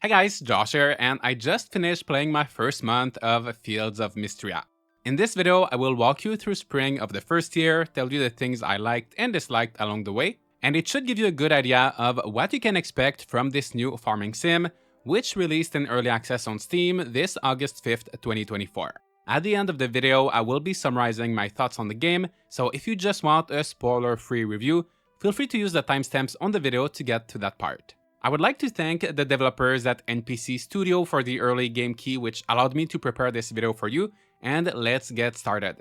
Hey guys, Josh here, and I just finished playing my first month of Fields of Mistria. In this video, I will walk you through spring of the first year, tell you the things I liked and disliked along the way, and it should give you a good idea of what you can expect from this new farming sim, which released in early access on Steam this August 5th, 2024. At the end of the video, I will be summarizing my thoughts on the game, so if you just want a spoiler-free review, feel free to use the timestamps on the video to get to that part. I would like to thank the developers at NPC Studio for the early game key which allowed me to prepare this video for you, and let's get started.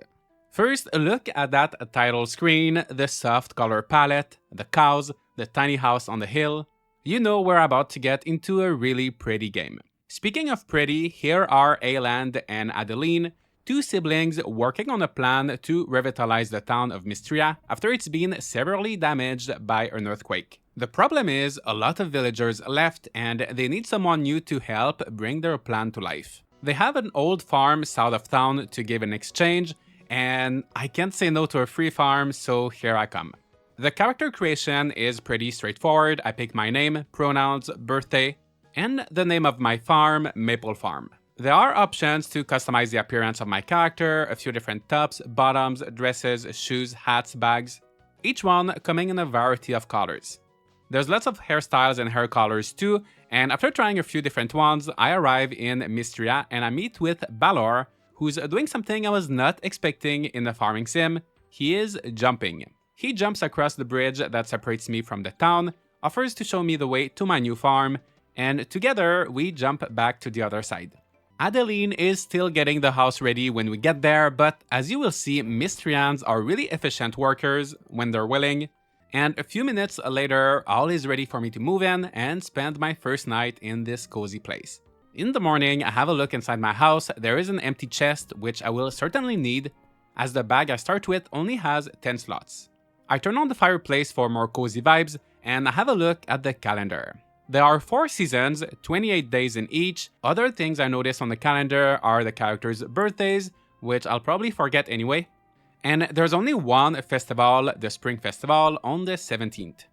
First, look at that title screen, the soft color palette, the cows, the tiny house on the hill. You know we're about to get into a really pretty game. Speaking of pretty, here are Ayland and Adeline, two siblings working on a plan to revitalize the town of Mistria after it's been severely damaged by an earthquake. The problem is, a lot of villagers left and they need someone new to help bring their plan to life. They have an old farm south of town to give in exchange, and I can't say no to a free farm, so here I come. The character creation is pretty straightforward. I pick my name, pronouns, birthday, and the name of my farm, Maple Farm. There are options to customize the appearance of my character, a few different tops, bottoms, dresses, shoes, hats, bags, each one coming in a variety of colors. There's lots of hairstyles and hair colors too, and after trying a few different ones, I arrive in Mistria and I meet with Balor, who's doing something I was not expecting in the farming sim. He is jumping. He jumps across the bridge that separates me from the town, offers to show me the way to my new farm, and together we jump back to the other side. Adeline is still getting the house ready when we get there, but as you will see, Mistrians are really efficient workers when they're willing. And a few minutes later, all is ready for me to move in and spend my first night in this cozy place. In the morning, I have a look inside my house. There is an empty chest, which I will certainly need, as the bag I start with only has 10 slots. I turn on the fireplace for more cozy vibes, and I have a look at the calendar. There are 4 seasons, 28 days in each. Other things I notice on the calendar are the characters' birthdays, which I'll probably forget anyway. And there's only one festival, the Spring Festival, on the 17th.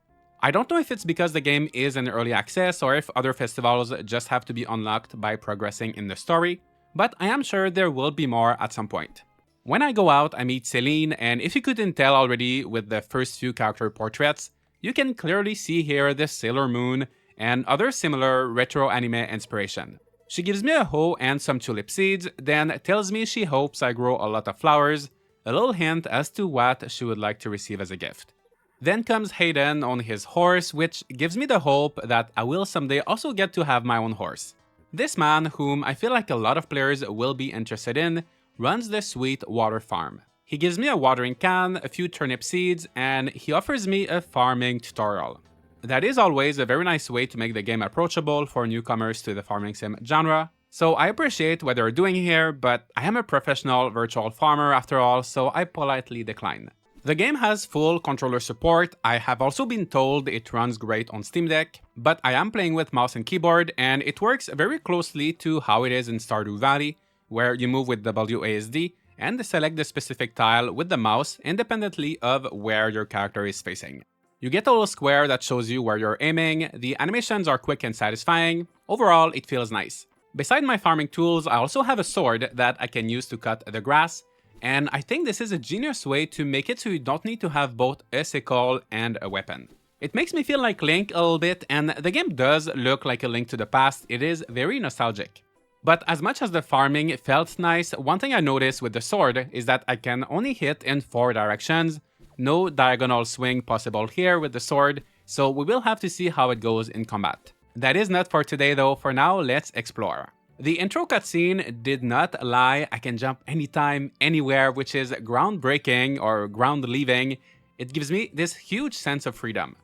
I don't know if it's because the game is in early access or if other festivals just have to be unlocked by progressing in the story, but I am sure there will be more at some point. When I go out, I meet Celine, and if you couldn't tell already with the first few character portraits, you can clearly see here the Sailor Moon and other similar retro anime inspiration. She gives me a hoe and some tulip seeds, then tells me she hopes I grow a lot of flowers, a little hint as to what she would like to receive as a gift. Then comes Hayden on his horse, which gives me the hope that I will someday also get to have my own horse. This man, whom I feel like a lot of players will be interested in, runs the Sweet Water Farm. He gives me a watering can, a few turnip seeds, and he offers me a farming tutorial. That is always a very nice way to make the game approachable for newcomers to the farming sim genre. So I appreciate what they're doing here, but I am a professional virtual farmer after all, so I politely decline. The game has full controller support. I have also been told it runs great on Steam Deck, but I am playing with mouse and keyboard, and it works very closely to how it is in Stardew Valley, where you move with WASD and select the specific tile with the mouse independently of where your character is facing. You get a little square that shows you where you're aiming. The animations are quick and satisfying. Overall, it feels nice. Beside my farming tools, I also have a sword that I can use to cut the grass, and I think this is a genius way to make it so you don't need to have both a sickle and a weapon. It makes me feel like Link a little bit, and the game does look like a Link to the Past. It is very nostalgic. But as much as the farming felt nice, one thing I noticed with the sword is that I can only hit in 4 directions. No diagonal swing possible here with the sword, so we will have to see how it goes in combat. That is not for today though. For now, let's explore. The intro cutscene did not lie. I can jump anytime, anywhere, which is groundbreaking or ground leaving. It gives me this huge sense of freedom.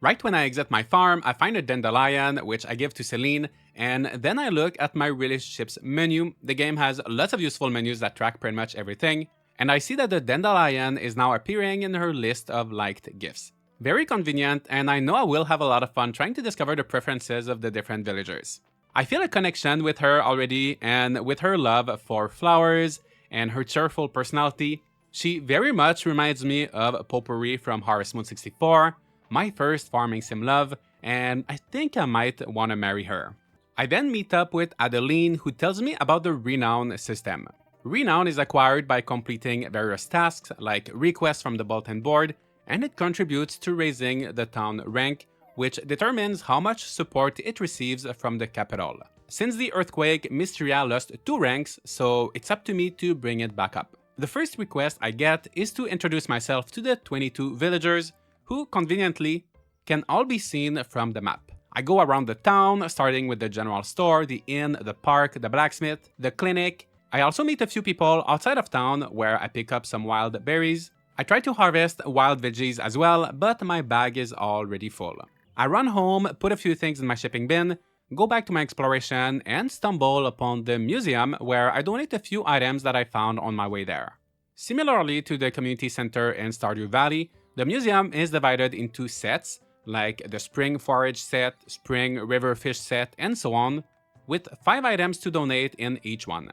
Right when I exit my farm, I find a dandelion, which I give to Celine, and then I look at my relationships menu. The game has lots of useful menus that track pretty much everything, and I see that the dandelion is now appearing in her list of liked gifts. Very convenient, and I know I will have a lot of fun trying to discover the preferences of the different villagers. I feel a connection with her already, and with her love for flowers and her cheerful personality. She very much reminds me of Potpourri from Harvest Moon 64, my first farming sim love, and I think I might want to marry her. I then meet up with Adeline, who tells me about the Renown system. Renown is acquired by completing various tasks like requests from the bulletin board, and it contributes to raising the town rank, which determines how much support it receives from the capital. Since the earthquake, Mistria lost 2 ranks, so it's up to me to bring it back up. The first request I get is to introduce myself to the 22 villagers, who conveniently can all be seen from the map. I go around the town, starting with the general store, the inn, the park, the blacksmith, the clinic. I also meet a few people outside of town where I pick up some wild berries. I try to harvest wild veggies as well, but my bag is already full. I run home, put a few things in my shipping bin, go back to my exploration, and stumble upon the museum where I donate a few items that I found on my way there. Similarly to the community center in Stardew Valley, the museum is divided into sets, like the spring forage set, spring river fish set, and so on, with 5 items to donate in each one.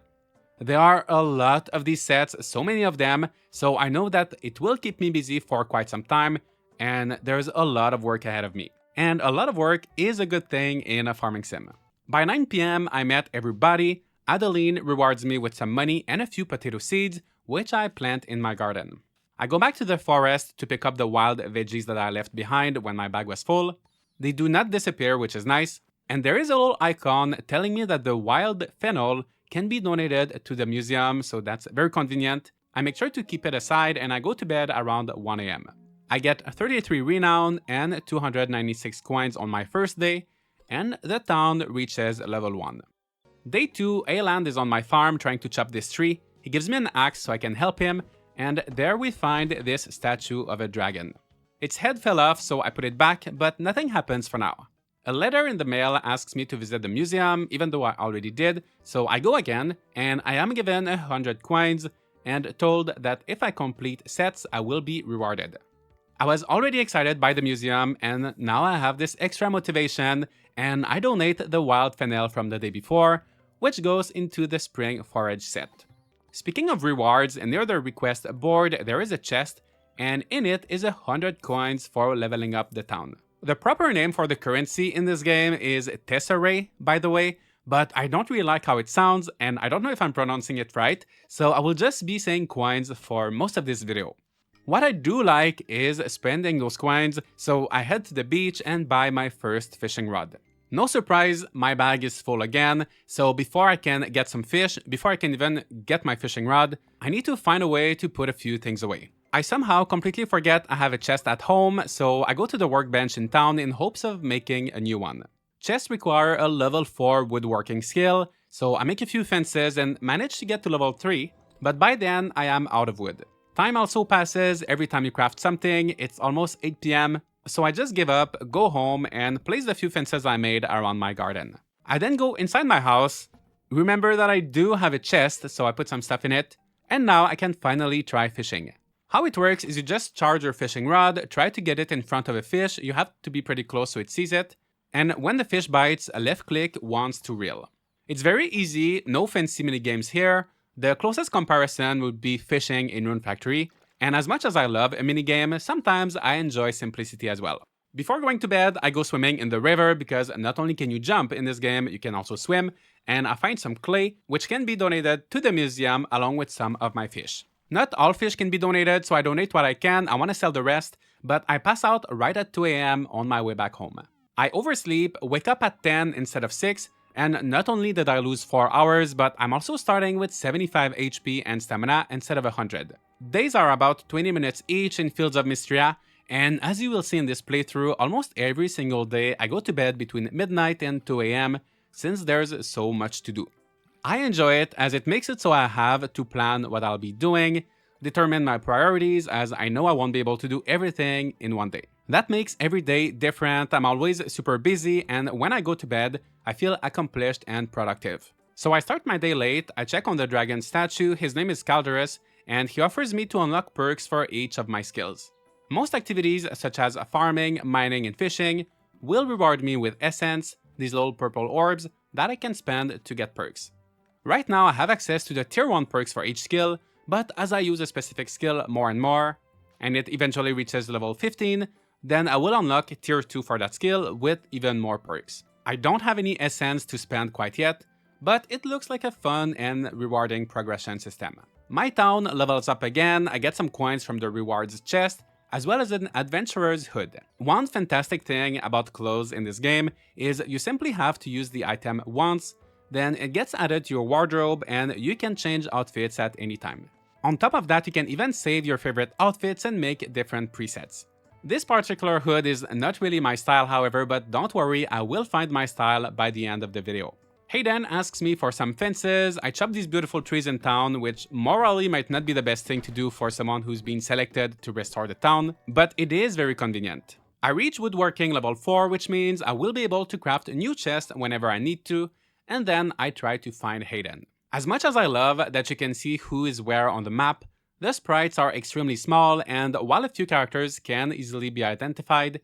There are a lot of these sets, so many of them, so I know that it will keep me busy for quite some time, and there's a lot of work ahead of me. And a lot of work is a good thing in a farming sim. By 9 PM, I met everybody. Adeline rewards me with some money and a few potato seeds, which I plant in my garden. I go back to the forest to pick up the wild veggies that I left behind when my bag was full. They do not disappear, which is nice, and there is a little icon telling me that the wild fennel can be donated to the museum, so that's very convenient. I make sure to keep it aside and I go to bed around 1 AM. I get 33 renown and 296 coins on my first day, and the town reaches level 1. Day 2, Ayland is on my farm trying to chop this tree. He gives me an axe so I can help him, and there we find this statue of a dragon. Its head fell off, so I put it back, but nothing happens for now. A letter in the mail asks me to visit the museum, even though I already did, so I go again, and I am given 100 coins, and told that if I complete sets, I will be rewarded. I was already excited by the museum, and now I have this extra motivation, and I donate the wild fennel from the day before, which goes into the spring forage set. Speaking of rewards, near the request board there is a chest, and in it is 100 coins for leveling up the town. The proper name for the currency in this game is Tesserae, by the way, but I don't really like how it sounds, and I don't know if I'm pronouncing it right, so I will just be saying coins for most of this video. What I do like is spending those coins, so I head to the beach and buy my first fishing rod. No surprise, my bag is full again, so before I can get some fish, before I can even get my fishing rod, I need to find a way to put a few things away. I somehow completely forget I have a chest at home, so I go to the workbench in town in hopes of making a new one. Chests require a level 4 woodworking skill, so I make a few fences and manage to get to level 3, but by then I am out of wood. Time also passes every time you craft something. It's almost 8 PM, so I just give up, go home, and place the few fences I made around my garden. I then go inside my house, remember that I do have a chest, so I put some stuff in it, and now I can finally try fishing. How it works is you just charge your fishing rod, try to get it in front of a fish, you have to be pretty close so it sees it, and when the fish bites, a left click wants to reel. It's very easy, no fancy minigames here. The closest comparison would be fishing in Rune Factory, and as much as I love a minigame, sometimes I enjoy simplicity as well. Before going to bed, I go swimming in the river because not only can you jump in this game, you can also swim, and I find some clay, which can be donated to the museum along with some of my fish. Not all fish can be donated, so I donate what I can, I want to sell the rest, but I pass out right at 2 AM on my way back home. I oversleep, wake up at 10 instead of 6, and not only did I lose 4 hours, but I'm also starting with 75 HP and stamina instead of 100. Days are about 20 minutes each in Fields of Mistria, and as you will see in this playthrough, almost every single day I go to bed between midnight and 2 AM, since there's so much to do. I enjoy it as it makes it so I have to plan what I'll be doing, determine my priorities as I know I won't be able to do everything in one day. That makes every day different, I'm always super busy, and when I go to bed, I feel accomplished and productive. So I start my day late, I check on the dragon statue, his name is Calderus, and he offers me to unlock perks for each of my skills. Most activities such as farming, mining, and fishing will reward me with essence, these little purple orbs that I can spend to get perks. Right now I have access to the tier 1 perks for each skill, but as I use a specific skill more and more, and it eventually reaches level 15, then I will unlock tier 2 for that skill with even more perks. I don't have any essence to spend quite yet, but it looks like a fun and rewarding progression system. My town levels up again, I get some coins from the rewards chest, as well as an adventurer's hood. One fantastic thing about clothes in this game is you simply have to use the item once, then it gets added to your wardrobe and you can change outfits at any time. On top of that, you can even save your favorite outfits and make different presets. This particular hood is not really my style, however, but don't worry, I will find my style by the end of the video. Hayden asks me for some fences. I chop these beautiful trees in town, which morally might not be the best thing to do for someone who's been selected to restore the town, but it is very convenient. I reach woodworking level 4, which means I will be able to craft a new chest whenever I need to, and then I try to find Hayden. As much as I love that you can see who is where on the map, the sprites are extremely small, and while a few characters can easily be identified,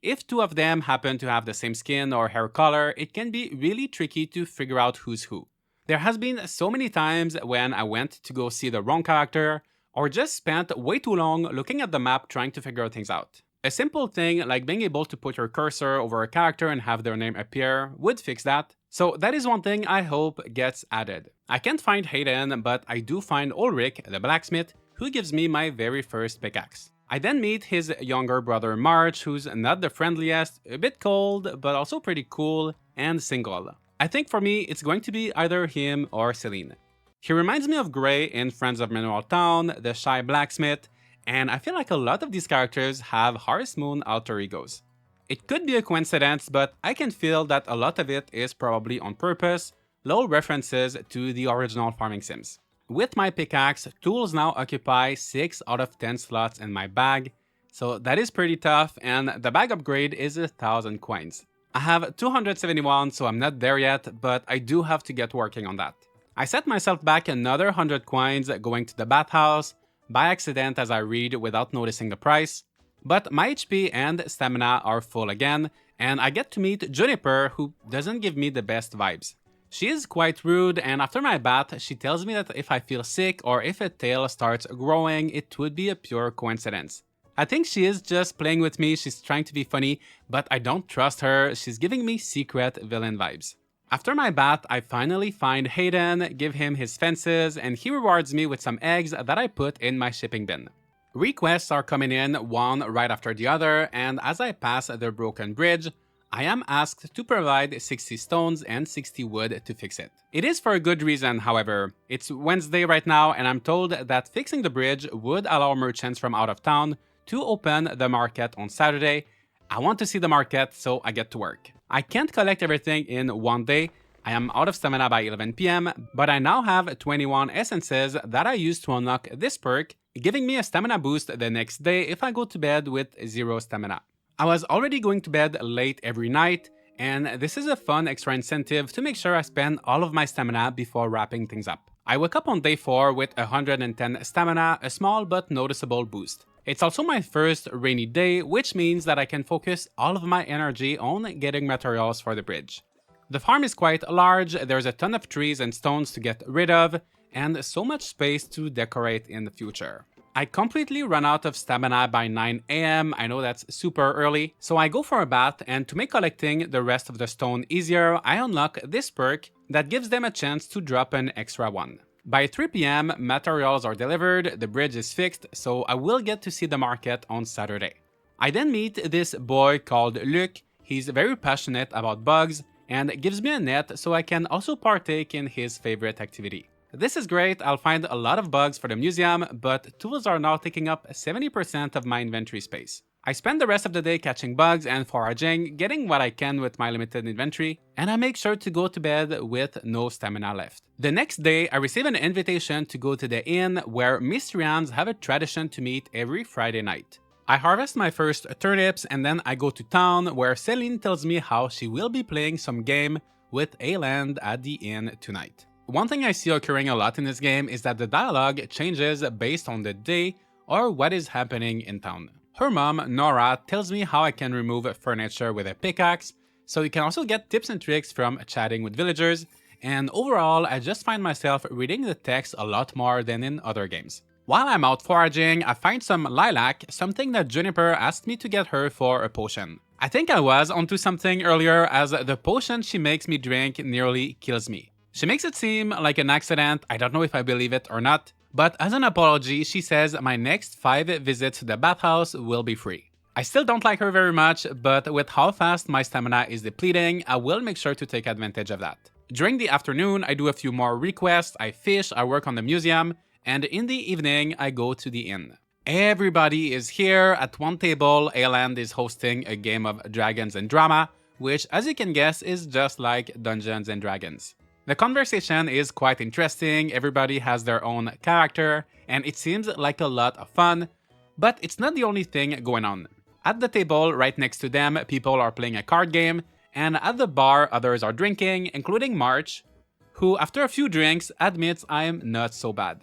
if two of them happen to have the same skin or hair color, it can be really tricky to figure out who's who. There has been so many times when I went to go see the wrong character, or just spent way too long looking at the map trying to figure things out. A simple thing like being able to put your cursor over a character and have their name appear would fix that. So that is one thing I hope gets added. I can't find Hayden, but I do find Ulrich, the blacksmith, who gives me my very first pickaxe. I then meet his younger brother March, who's not the friendliest, a bit cold, but also pretty cool, and single. I think for me, it's going to be either him or Celine. He reminds me of Gray in Friends of Mineral Town, the shy blacksmith, and I feel like a lot of these characters have Harvest Moon alter egos. It could be a coincidence, but I can feel that a lot of it is probably on purpose, little references to the original farming sims. With my pickaxe, tools now occupy 6 out of 10 slots in my bag, so that is pretty tough, and the bag upgrade is 1000 coins. I have 271, so I'm not there yet, but I do have to get working on that. I set myself back another 100 coins going to the bathhouse, by accident as I read without noticing the price, but my HP and stamina are full again, and I get to meet Juniper, who doesn't give me the best vibes. She is quite rude, and after my bath, she tells me that if I feel sick or if a tail starts growing, it would be a pure coincidence. I think she is just playing with me, she's trying to be funny, but I don't trust her, she's giving me secret villain vibes. After my bath, I finally find Hayden, give him his fences, and he rewards me with some eggs that I put in my shipping bin. Requests are coming in one right after the other, and as I pass the broken bridge, I am asked to provide 60 stones and 60 wood to fix it. It is for a good reason, however. It's Wednesday right now, and I'm told that fixing the bridge would allow merchants from out of town to open the market on Saturday. I want to see the market, so I get to work. I can't collect everything in one day. I am out of stamina by 11 PM, but I now have 21 essences that I use to unlock this perk, giving me a stamina boost the next day if I go to bed with 0 stamina. I was already going to bed late every night, and this is a fun extra incentive to make sure I spend all of my stamina before wrapping things up. I woke up on day 4 with 110 stamina, a small but noticeable boost. It's also my first rainy day, which means that I can focus all of my energy on getting materials for the bridge. The farm is quite large, there's a ton of trees and stones to get rid of, and so much space to decorate in the future. I completely run out of stamina by 9 AM, I know that's super early, so I go for a bath, and to make collecting the rest of the stone easier, I unlock this perk that gives them a chance to drop an extra one. By 3 PM, materials are delivered, the bridge is fixed, so I will get to see the market on Saturday. I then meet this boy called Luc. He's very passionate about bugs, and gives me a net so I can also partake in his favorite activity. This is great, I'll find a lot of bugs for the museum, but tools are now taking up 70% of my inventory space. I spend the rest of the day catching bugs and foraging, getting what I can with my limited inventory, and I make sure to go to bed with no stamina left. The next day, I receive an invitation to go to the inn where Mistrians have a tradition to meet every Friday night. I harvest my first turnips and then I go to town where Celine tells me how she will be playing some game with Ayland at the inn tonight. One thing I see occurring a lot in this game is that the dialogue changes based on the day or what is happening in town. Her mom, Nora, tells me how I can remove furniture with a pickaxe, so you can also get tips and tricks from chatting with villagers, and overall I just find myself reading the text a lot more than in other games. While I'm out foraging, I find some lilac, something that Juniper asked me to get her for a potion. I think I was onto something earlier, as the potion she makes me drink nearly kills me. She makes it seem like an accident, I don't know if I believe it or not, but as an apology, she says my next 5 visits to the bathhouse will be free. I still don't like her very much, but with how fast my stamina is depleting, I will make sure to take advantage of that. During the afternoon, I do a few more requests, I fish, I work on the museum, and in the evening, I go to the inn. Everybody is here at one table. Ayland is hosting a game of Dragons and Drama, which, as you can guess, is just like Dungeons and Dragons. The conversation is quite interesting, everybody has their own character, and it seems like a lot of fun, but it's not the only thing going on. At the table right next to them, people are playing a card game, and at the bar, others are drinking, including March, who, after a few drinks, admits I'm not so bad.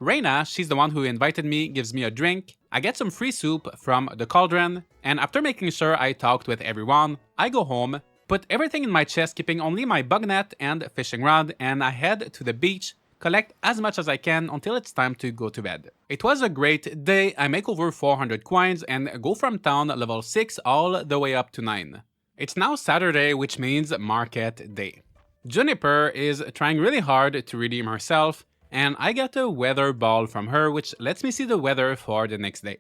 Reina, she's the one who invited me, gives me a drink, I get some free soup from the cauldron, and after making sure I talked with everyone, I go home, put everything in my chest, keeping only my bug net and fishing rod, and I head to the beach, collect as much as I can until it's time to go to bed. It was a great day, I make over 400 coins and go from town level 6 all the way up to 9. It's now Saturday, which means market day. Juniper is trying really hard to redeem herself, and I get a weather ball from her which lets me see the weather for the next day.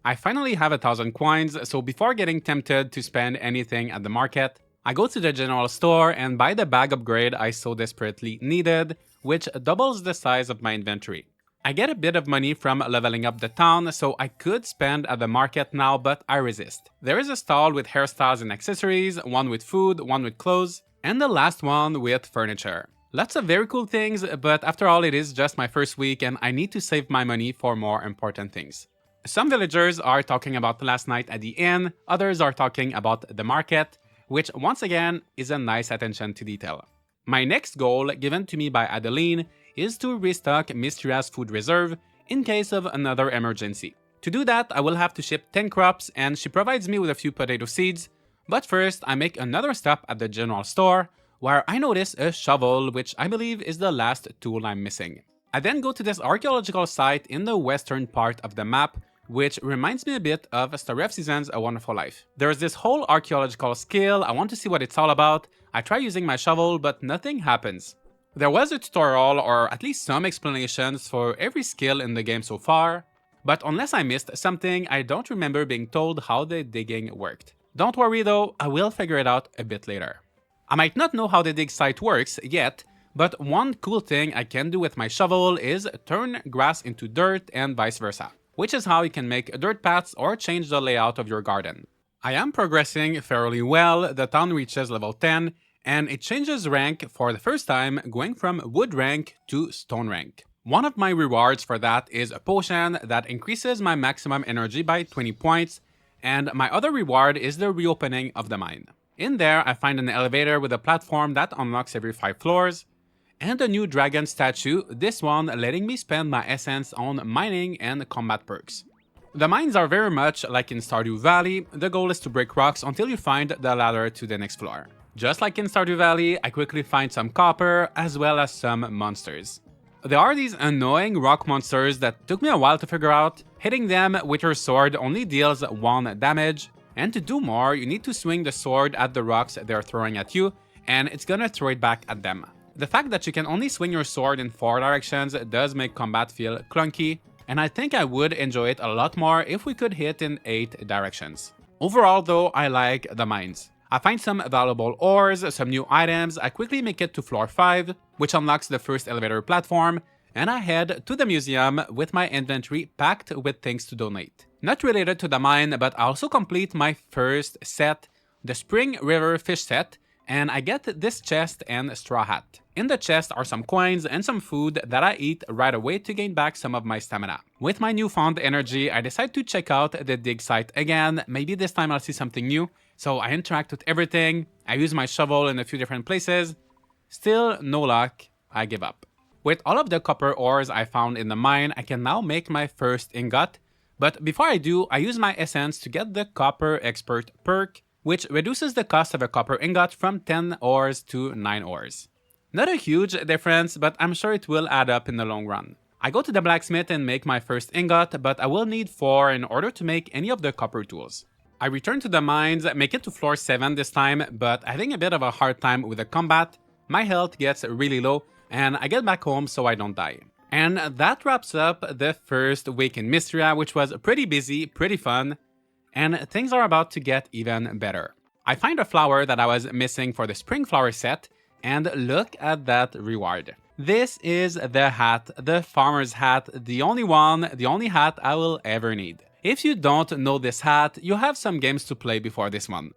I finally have 1,000 coins, so before getting tempted to spend anything at the market, I go to the general store and buy the bag upgrade I so desperately needed, which doubles the size of my inventory. I get a bit of money from leveling up the town, so I could spend at the market now, but I resist. There is a stall with hairstyles and accessories, one with food, one with clothes, and the last one with furniture. Lots of very cool things, but after all it is just my first week and I need to save my money for more important things. Some villagers are talking about last night at the inn, others are talking about the market, which once again is a nice attention to detail. My next goal, given to me by Adeline, is to restock Mistria's food reserve in case of another emergency. To do that, I will have to ship 10 crops and she provides me with a few potato seeds, but first I make another stop at the general store, where I notice a shovel, which I believe is the last tool I'm missing. I then go to this archaeological site in the western part of the map, which reminds me a bit of Story of Seasons A Wonderful Life. There's this whole archaeological skill, I want to see what it's all about. I try using my shovel, but nothing happens. There was a tutorial, or at least some explanations for every skill in the game so far, but unless I missed something, I don't remember being told how the digging worked. Don't worry though, I will figure it out a bit later. I might not know how the dig site works yet, but one cool thing I can do with my shovel is turn grass into dirt and vice versa, which is how you can make dirt paths or change the layout of your garden. I am progressing fairly well, the town reaches level 10, and it changes rank for the first time, going from wood rank to stone rank. One of my rewards for that is a potion that increases my maximum energy by 20 points, and my other reward is the reopening of the mine. In there, I find an elevator with a platform that unlocks every 5 floors, and a new dragon statue, this one letting me spend my essence on mining and combat perks. The mines are very much like in Stardew Valley, the goal is to break rocks until you find the ladder to the next floor. Just like in Stardew Valley, I quickly find some copper as well as some monsters. There are these annoying rock monsters that took me a while to figure out. Hitting them with your sword only deals 1 damage, and to do more, you need to swing the sword at the rocks they're throwing at you, and it's gonna throw it back at them. The fact that you can only swing your sword in 4 directions does make combat feel clunky, and I think I would enjoy it a lot more if we could hit in 8 directions. Overall though, I like the mines. I find some valuable ores, some new items, I quickly make it to floor 5, which unlocks the first elevator platform, and I head to the museum with my inventory packed with things to donate. Not related to the mine, but I also complete my first set, the Spring River Fish set, and I get this chest and straw hat. In the chest are some coins and some food that I eat right away to gain back some of my stamina. With my newfound energy, I decide to check out the dig site again, maybe this time I'll see something new, so I interact with everything, I use my shovel in a few different places. Still no luck, I give up. With all of the copper ores I found in the mine, I can now make my first ingot, but before I do, I use my essence to get the Copper Expert perk, which reduces the cost of a copper ingot from 10 ores to 9 ores. Not a huge difference, but I'm sure it will add up in the long run. I go to the blacksmith and make my first ingot, but I will need 4 in order to make any of the copper tools. I return to the mines, make it to floor 7 this time, but having a bit of a hard time with the combat. My health gets really low, and I get back home so I don't die. And that wraps up the first week in Mistria, which was pretty busy, pretty fun, and things are about to get even better. I find a flower that I was missing for the spring flower set, and look at that reward. This is the hat, the farmer's hat, the only one, the only hat I will ever need. If you don't know this hat, you have some games to play before this one.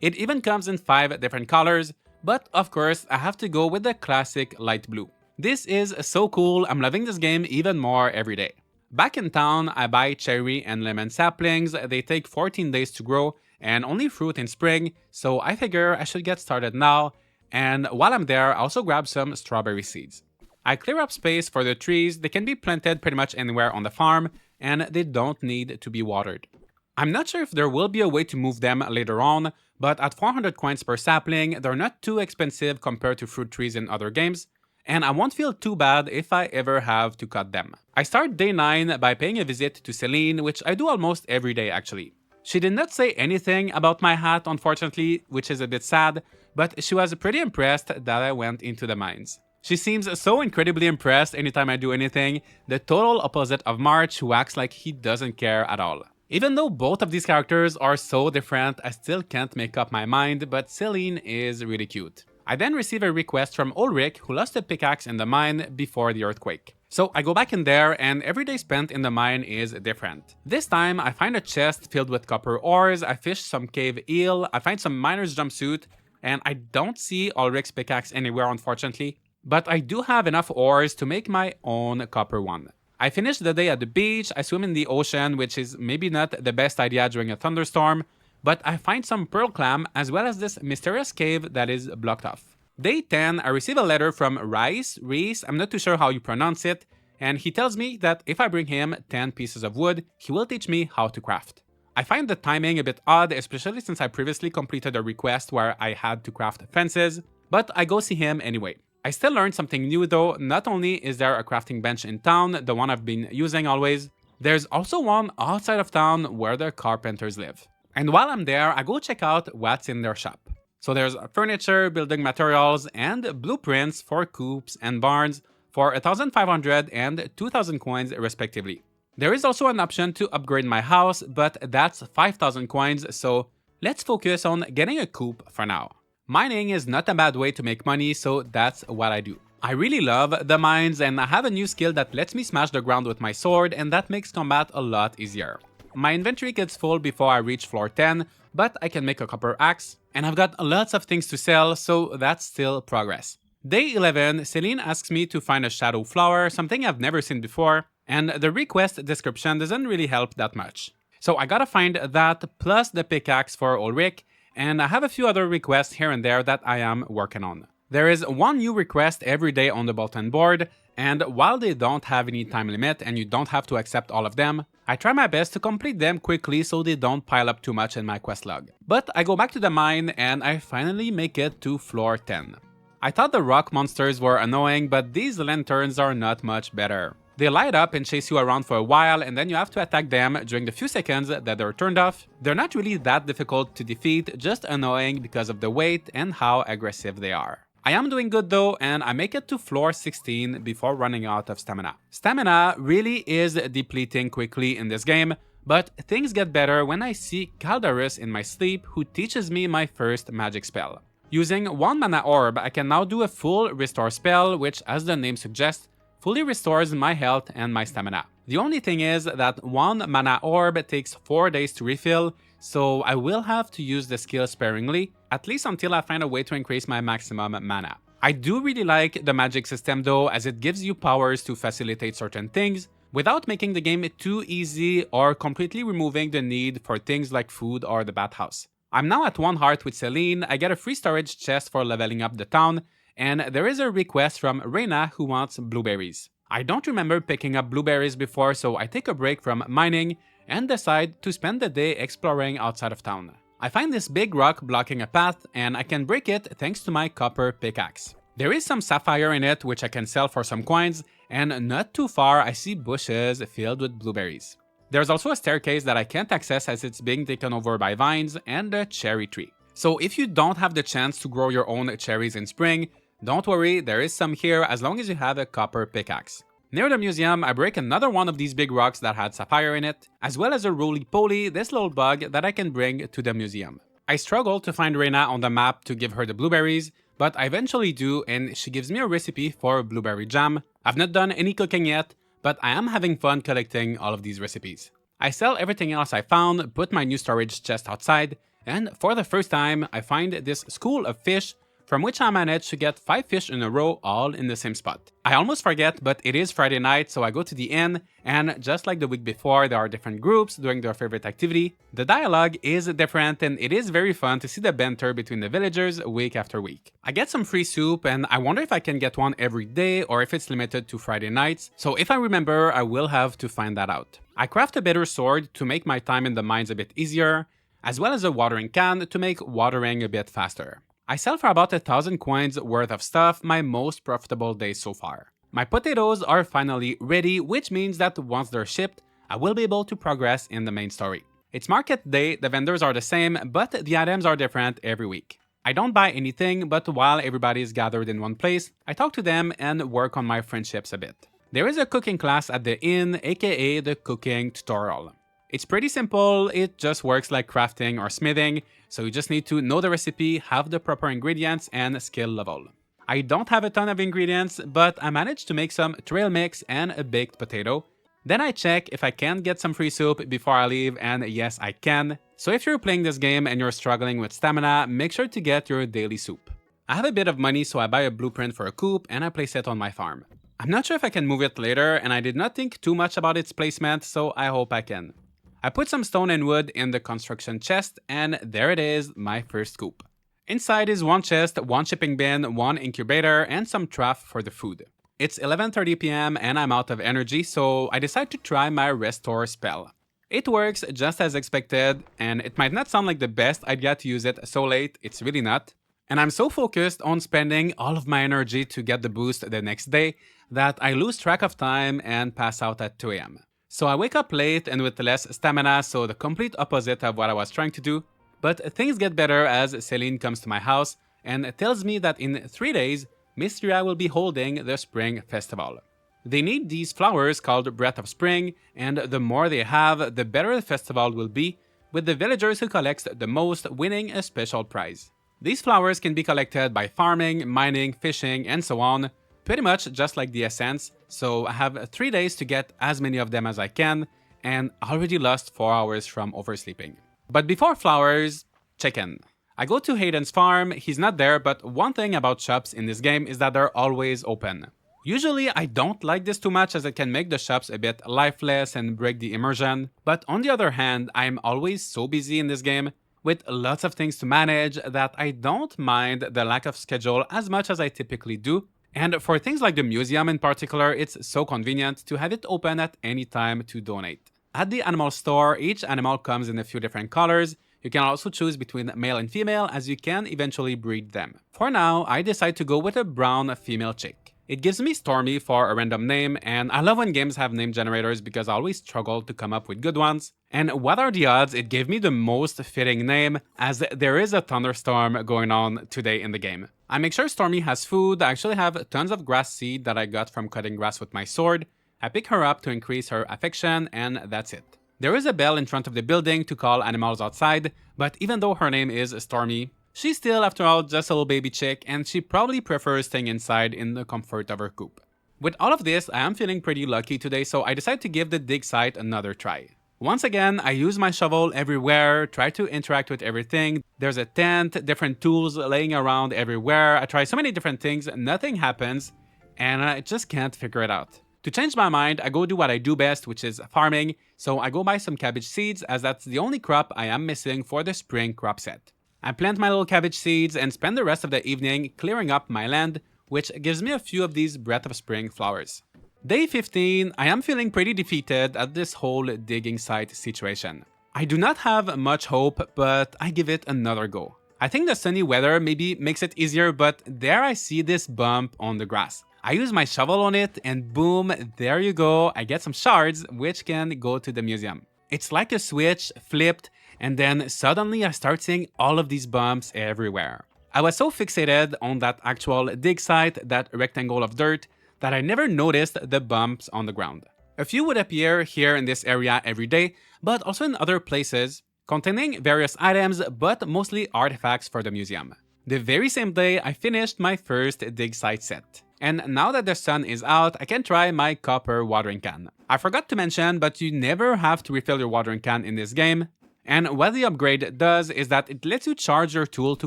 It even comes in 5 different colors, but of course I have to go with the classic light blue. This is so cool, I'm loving this game even more every day. Back in town, I buy cherry and lemon saplings, they take 14 days to grow and only fruit in spring, so I figure I should get started now, and while I'm there I also grab some strawberry seeds. I clear up space for the trees, they can be planted pretty much anywhere on the farm, and they don't need to be watered. I'm not sure if there will be a way to move them later on, but at 400 coins per sapling, they're not too expensive compared to fruit trees in other games, and I won't feel too bad if I ever have to cut them. I start day 9 by paying a visit to Celine, which I do almost every day actually. She did not say anything about my hat unfortunately, which is a bit sad, but she was pretty impressed that I went into the mines. She seems so incredibly impressed anytime I do anything, the total opposite of March who acts like he doesn't care at all. Even though both of these characters are so different, I still can't make up my mind, but Celine is really cute. I then receive a request from Ulrich who lost a pickaxe in the mine before the earthquake. So I go back in there and every day spent in the mine is different. This time I find a chest filled with copper ores, I fish some cave eel, I find some miner's jumpsuit, and I don't see Ulrich's pickaxe anywhere unfortunately. But I do have enough ores to make my own copper one. I finish the day at the beach, I swim in the ocean, which is maybe not the best idea during a thunderstorm, but I find some pearl clam as well as this mysterious cave that is blocked off. Day 10, I receive a letter from Reese, I'm not too sure how you pronounce it, and he tells me that if I bring him 10 pieces of wood, he will teach me how to craft. I find the timing a bit odd, especially since I previously completed a request where I had to craft fences, but I go see him anyway. I still learned something new though, not only is there a crafting bench in town, the one I've been using always, there's also one outside of town where the carpenters live. And while I'm there, I go check out what's in their shop. So there's furniture, building materials, and blueprints for coops and barns for 1,500 and 2,000 coins respectively. There is also an option to upgrade my house, but that's 5,000 coins, so let's focus on getting a coop for now. Mining is not a bad way to make money, so that's what I do. I really love the mines and I have a new skill that lets me smash the ground with my sword and that makes combat a lot easier. My inventory gets full before I reach floor 10, but I can make a copper axe, and I've got lots of things to sell, so that's still progress. Day 11, Celine asks me to find a shadow flower, something I've never seen before, and the request description doesn't really help that much. So I gotta find that plus the pickaxe for Ulrich, and I have a few other requests here and there that I am working on. There is one new request every day on the bulletin board, and while they don't have any time limit and you don't have to accept all of them, I try my best to complete them quickly so they don't pile up too much in my quest log. But I go back to the mine and I finally make it to floor 10. I thought the rock monsters were annoying, but these lanterns are not much better. They light up and chase you around for a while and then you have to attack them during the few seconds that they're turned off. They're not really that difficult to defeat, just annoying because of the weight and how aggressive they are. I am doing good though, and I make it to floor 16 before running out of stamina. Stamina really is depleting quickly in this game, but things get better when I see Caldarus in my sleep who teaches me my first magic spell. Using 1 mana orb, I can now do a full restore spell, which as the name suggests, fully restores my health and my stamina. The only thing is that 1 mana orb takes 4 days to refill, so I will have to use the skill sparingly, at least until I find a way to increase my maximum mana. I do really like the magic system though, as it gives you powers to facilitate certain things, without making the game too easy or completely removing the need for things like food or the bathhouse. I'm now at 1 heart with Celine, I get a free storage chest for leveling up the town, and there is a request from Reina who wants blueberries. I don't remember picking up blueberries before, so I take a break from mining and decide to spend the day exploring outside of town. I find this big rock blocking a path and I can break it thanks to my copper pickaxe. There is some sapphire in it which I can sell for some coins, and not too far I see bushes filled with blueberries. There's also a staircase that I can't access as it's being taken over by vines and a cherry tree. So if you don't have the chance to grow your own cherries in spring, don't worry, there is some here as long as you have a copper pickaxe. Near the museum, I break another one of these big rocks that had sapphire in it, as well as a roly-poly, this little bug that I can bring to the museum. I struggle to find Reina on the map to give her the blueberries, but I eventually do and she gives me a recipe for blueberry jam. I've not done any cooking yet, but I am having fun collecting all of these recipes. I sell everything else I found, put my new storage chest outside, and for the first time, I find this school of fish from which I managed to get 5 fish in a row all in the same spot. I almost forget, but it is Friday night, so I go to the inn, and just like the week before, there are different groups doing their favorite activity. The dialogue is different, and it is very fun to see the banter between the villagers week after week. I get some free soup, and I wonder if I can get one every day or if it's limited to Friday nights, so if I remember, I will have to find that out. I craft a better sword to make my time in the mines a bit easier, as well as a watering can to make watering a bit faster. I sell for about 1,000 coins worth of stuff, my most profitable day so far. My potatoes are finally ready, which means that once they're shipped, I will be able to progress in the main story. It's market day, the vendors are the same, but the items are different every week. I don't buy anything, but while everybody is gathered in one place, I talk to them and work on my friendships a bit. There is a cooking class at the inn, aka the cooking tutorial. It's pretty simple, it just works like crafting or smithing, so you just need to know the recipe, have the proper ingredients, and skill level. I don't have a ton of ingredients, but I managed to make some trail mix and a baked potato. Then I check if I can get some free soup before I leave, and yes, I can. So if you're playing this game and you're struggling with stamina, make sure to get your daily soup. I have a bit of money, so I buy a blueprint for a coop and I place it on my farm. I'm not sure if I can move it later, and I did not think too much about its placement, so I hope I can. I put some stone and wood in the construction chest, and there it is, my first coop. Inside is one chest, one shipping bin, one incubator, and some trough for the food. It's 11:30 p.m. and I'm out of energy, so I decide to try my restore spell. It works just as expected, and it might not sound like the best idea to use it so late, it's really not. And I'm so focused on spending all of my energy to get the boost the next day that I lose track of time and pass out at 2 a.m. So I wake up late and with less stamina, so the complete opposite of what I was trying to do. But things get better as Celine comes to my house and tells me that in 3 days, Mistria will be holding the Spring Festival. They need these flowers called Breath of Spring, and the more they have, the better the festival will be, with the villagers who collect the most winning a special prize. These flowers can be collected by farming, mining, fishing, and so on, pretty much just like the essence, so I have 3 days to get as many of them as I can, and already lost 4 hours from oversleeping. But before flowers, chicken. I go to Hayden's farm, he's not there, but one thing about shops in this game is that they're always open. Usually I don't like this too much as it can make the shops a bit lifeless and break the immersion, but on the other hand, I'm always so busy in this game with lots of things to manage that I don't mind the lack of schedule as much as I typically do. And for things like the museum in particular, it's so convenient to have it open at any time to donate. At the animal store, each animal comes in a few different colors. You can also choose between male and female as you can eventually breed them. For now, I decide to go with a brown female chick. It gives me Stormy for a random name, and I love when games have name generators because I always struggle to come up with good ones. And what are the odds it gave me the most fitting name, as there is a thunderstorm going on today in the game. I make sure Stormy has food. I actually have tons of grass seed that I got from cutting grass with my sword. I pick her up to increase her affection, and that's it. There is a bell in front of the building to call animals outside, but even though her name is Stormy, she's still, after all, just a little baby chick, and she probably prefers staying inside in the comfort of her coop. With all of this, I am feeling pretty lucky today, so I decided to give the dig site another try. Once again, I use my shovel everywhere, try to interact with everything. There's a tent, different tools laying around everywhere. I try so many different things, nothing happens, and I just can't figure it out. To change my mind, I go do what I do best, which is farming, so I go buy some cabbage seeds as that's the only crop I am missing for the spring crop set. I plant my little cabbage seeds and spend the rest of the evening clearing up my land, which gives me a few of these Breath of Spring flowers. Day 15, I am feeling pretty defeated at this whole digging site situation. I do not have much hope, but I give it another go. I think the sunny weather maybe makes it easier, but there I see this bump on the grass. I use my shovel on it and boom, there you go, I get some shards which can go to the museum. It's like a switch flipped and then suddenly I start seeing all of these bumps everywhere. I was so fixated on that actual dig site, that rectangle of dirt, that I never noticed the bumps on the ground. A few would appear here in this area every day, but also in other places, containing various items but mostly artifacts for the museum. The very same day I finished my first dig site set. And now that the sun is out, I can try my copper watering can. I forgot to mention, but you never have to refill your watering can in this game. And what the upgrade does is that it lets you charge your tool to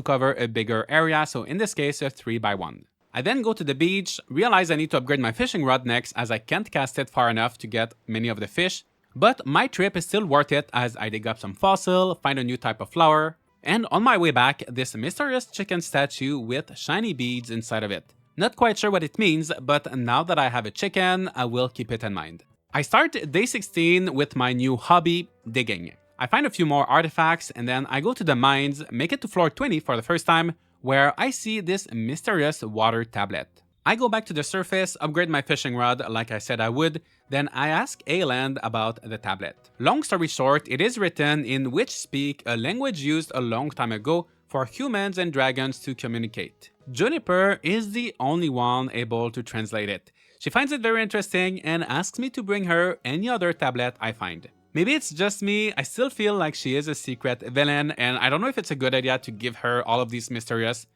cover a bigger area, so in this case a 3x1. I then go to the beach, realize I need to upgrade my fishing rod next as I can't cast it far enough to get many of the fish. But my trip is still worth it as I dig up some fossil, find a new type of flower, and on my way back, this mysterious chicken statue with shiny beads inside of it. Not quite sure what it means, but now that I have a chicken, I will keep it in mind. I start day 16 with my new hobby, digging. I find a few more artifacts and then I go to the mines, make it to floor 20 for the first time, where I see this mysterious water tablet. I go back to the surface, upgrade my fishing rod like I said I would, then I ask Ayland about the tablet. Long story short, it is written in Witch Speak, a language used a long time ago for humans and dragons to communicate. Juniper is the only one able to translate it. She finds it very interesting and asks me to bring her any other tablet I find. Maybe it's just me, I still feel like she is a secret villain and I don't know if it's a good idea to give her all of these mysterious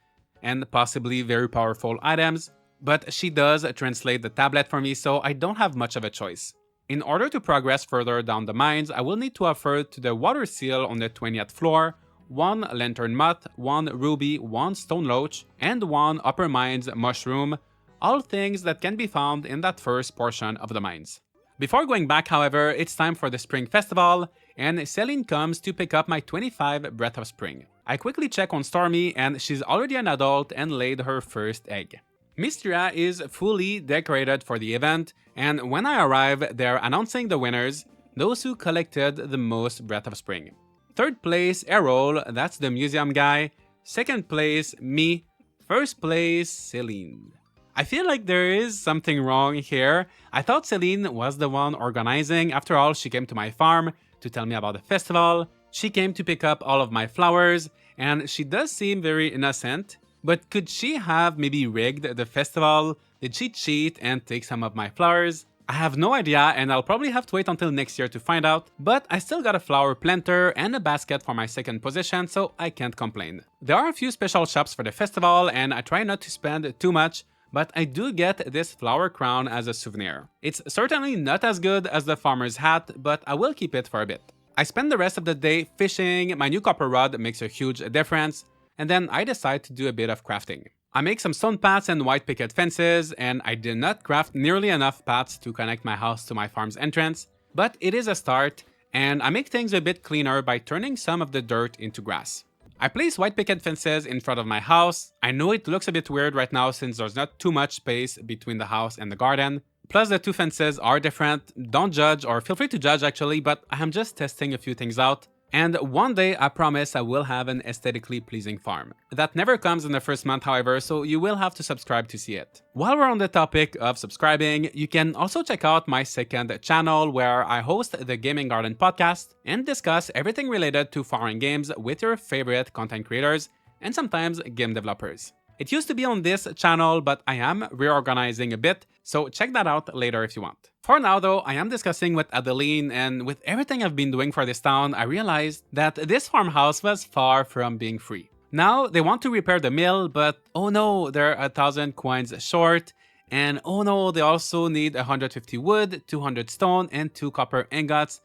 and possibly very powerful items, but she does translate the tablet for me, so I don't have much of a choice. In order to progress further down the mines, I will need to offer to the water seal on the 20th floor 1 lantern moth, 1 ruby, 1 stone loach, and 1 upper mines mushroom, all things that can be found in that first portion of the mines. Before going back, however, it's time for the Spring Festival, and Celine comes to pick up my 25 Breath of Spring. I quickly check on Stormy, and she's already an adult and laid her first egg. Mistria is fully decorated for the event, and when I arrive, they're announcing the winners, those who collected the most Breath of Spring. Third place, Errol, that's the museum guy. Second place, me. First place, Celine. I feel like there is something wrong here. I thought Celine was the one organizing. After all, she came to my farm to tell me about the festival. She came to pick up all of my flowers, and she does seem very innocent. But could she have maybe rigged the festival? Did she cheat and take some of my flowers? I have no idea, and I'll probably have to wait until next year to find out, but I still got a flower planter and a basket for my second position, so I can't complain. There are a few special shops for the festival, and I try not to spend too much, but I do get this flower crown as a souvenir. It's certainly not as good as the farmer's hat, but I will keep it for a bit. I spend the rest of the day fishing, my new copper rod makes a huge difference, and then I decide to do a bit of crafting. I make some stone paths and white picket fences, and I did not craft nearly enough paths to connect my house to my farm's entrance, but it is a start, and I make things a bit cleaner by turning some of the dirt into grass. I place white picket fences in front of my house. I know it looks a bit weird right now since there's not too much space between the house and the garden. Plus the two fences are different. Don't judge, or feel free to judge actually, but I'm just testing a few things out. And one day I promise I will have an aesthetically pleasing farm. That never comes in the first month, however, so you will have to subscribe to see it. While we're on the topic of subscribing, you can also check out my second channel where I host the Gaming Garden podcast and discuss everything related to foreign games with your favorite content creators and sometimes game developers. It used to be on this channel, but I am reorganizing a bit, so check that out later if you want. For now though, I am discussing with Adeline, and with everything I've been doing for this town, I realized that this farmhouse was far from being free. Now they want to repair the mill, but oh no, they're 1,000 coins short, and oh no, they also need 150 wood, 200 stone, and 2 copper ingots.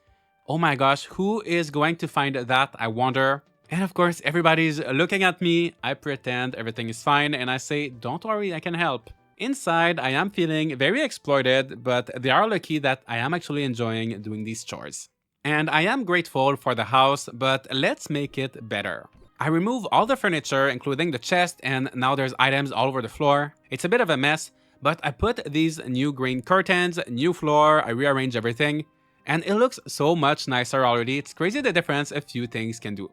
Oh my gosh, who is going to find that, I wonder? And of course, everybody's looking at me. I pretend everything is fine and I say, don't worry, I can help. Inside, I am feeling very exploited, but they are lucky that I am actually enjoying doing these chores. And I am grateful for the house, but let's make it better. I remove all the furniture, including the chest, and now there's items all over the floor. It's a bit of a mess, but I put these new green curtains, new floor, I rearrange everything, and it looks so much nicer already. It's crazy the difference a few things can do.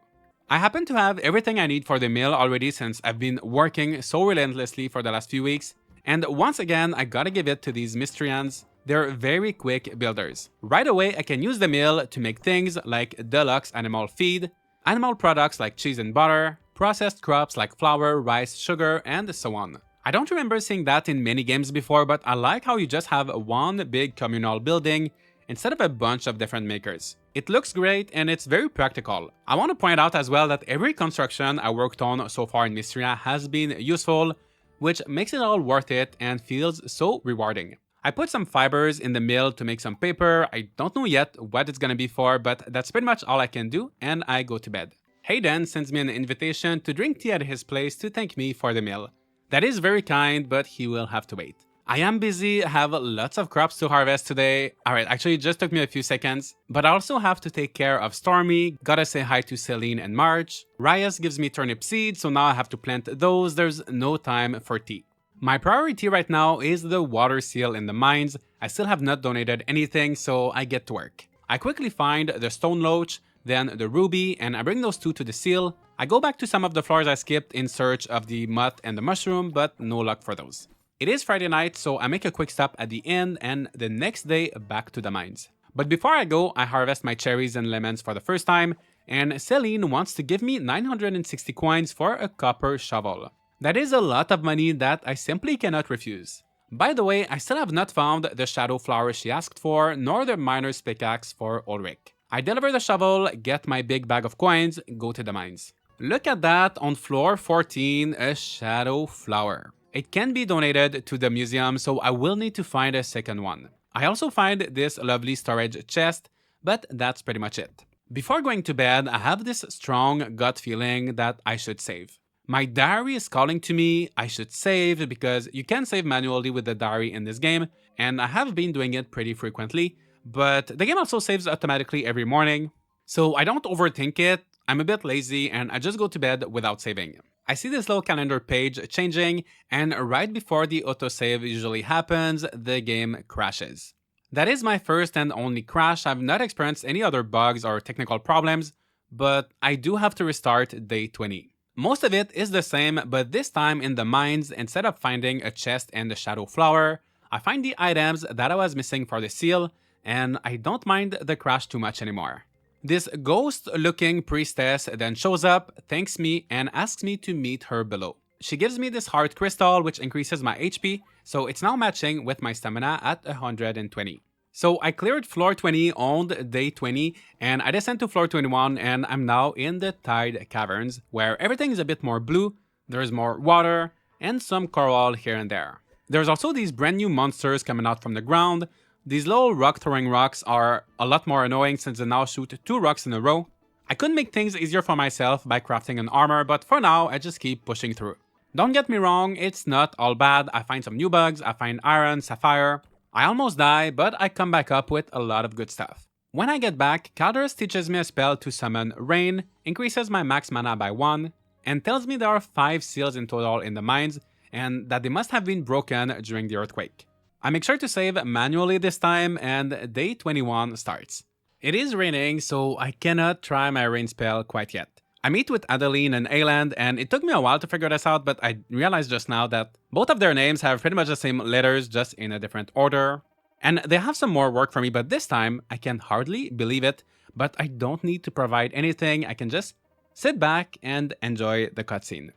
I happen to have everything I need for the meal already since I've been working so relentlessly for the last few weeks. And once again, I gotta give it to these Mistrians. They're very quick builders. Right away, I can use the meal to make things like deluxe animal feed, animal products like cheese and butter, processed crops like flour, rice, sugar, and so on. I don't remember seeing that in many games before, but I like how you just have one big communal building instead of a bunch of different makers. It looks great and it's very practical. I want to point out as well that every construction I worked on so far in Mistria has been useful, which makes it all worth it and feels so rewarding. I put some fibers in the mill to make some paper. I don't know yet what it's gonna be for, but that's pretty much all I can do, and I go to bed. Hayden sends me an invitation to drink tea at his place to thank me for the meal. That is very kind, but he will have to wait. I am busy, have lots of crops to harvest today. Alright, actually it just took me a few seconds. But I also have to take care of Stormy, gotta say hi to Celine and Marge. Reyes gives me turnip seeds, so now I have to plant those, there's no time for tea. My priority right now is the water seal in the mines. I still have not donated anything, so I get to work. I quickly find the stone loach, then the ruby, and I bring those two to the seal. I go back to some of the floors I skipped in search of the mutt and the mushroom, but no luck for those. It is Friday night, so I make a quick stop at the inn and the next day back to the mines. But before I go, I harvest my cherries and lemons for the first time, and Celine wants to give me 960 coins for a copper shovel. That is a lot of money that I simply cannot refuse. By the way, I still have not found the shadow flower she asked for, nor the miner's pickaxe for Ulrich. I deliver the shovel, get my big bag of coins, go to the mines. Look at that, on floor 14, a shadow flower. It can be donated to the museum, so I will need to find a second one. I also find this lovely storage chest, but that's pretty much it. Before going to bed, I have this strong gut feeling that I should save. My diary is calling to me, I should save, because you can save manually with the diary in this game, and I have been doing it pretty frequently, but the game also saves automatically every morning. So I don't overthink it, I'm a bit lazy, and I just go to bed without saving. I see this little calendar page changing, and right before the autosave usually happens, the game crashes. That is my first and only crash. I've not experienced any other bugs or technical problems, but I do have to restart day 20. Most of it is the same, but this time in the mines, instead of finding a chest and a shadow flower, I find the items that I was missing for the seal, and I don't mind the crash too much anymore. This ghost-looking priestess then shows up, thanks me, and asks me to meet her below. She gives me this heart crystal, which increases my HP, so it's now matching with my stamina at 120. So I cleared floor 20 on day 20, and I descend to floor 21, and I'm now in the Tide Caverns, where everything is a bit more blue, there's more water, and some coral here and there. There's also these brand new monsters coming out from the ground. These little rock-throwing rocks are a lot more annoying since they now shoot 2 rocks in a row. I could make things easier for myself by crafting an armor, but for now, I just keep pushing through. Don't get me wrong, it's not all bad. I find some new bugs, I find iron, sapphire. I almost die, but I come back up with a lot of good stuff. When I get back, Calderus teaches me a spell to summon rain, increases my max mana by 1, and tells me there are 5 seals in total in the mines, and that they must have been broken during the earthquake. I make sure to save manually this time, and day 21 starts. It is raining, so I cannot try my rain spell quite yet. I meet with Adeline and Ayland, and it took me a while to figure this out, but I realized just now that both of their names have pretty much the same letters, just in a different order. And they have some more work for me, but this time, I can hardly believe it, but I don't need to provide anything, I can just sit back and enjoy the cutscene.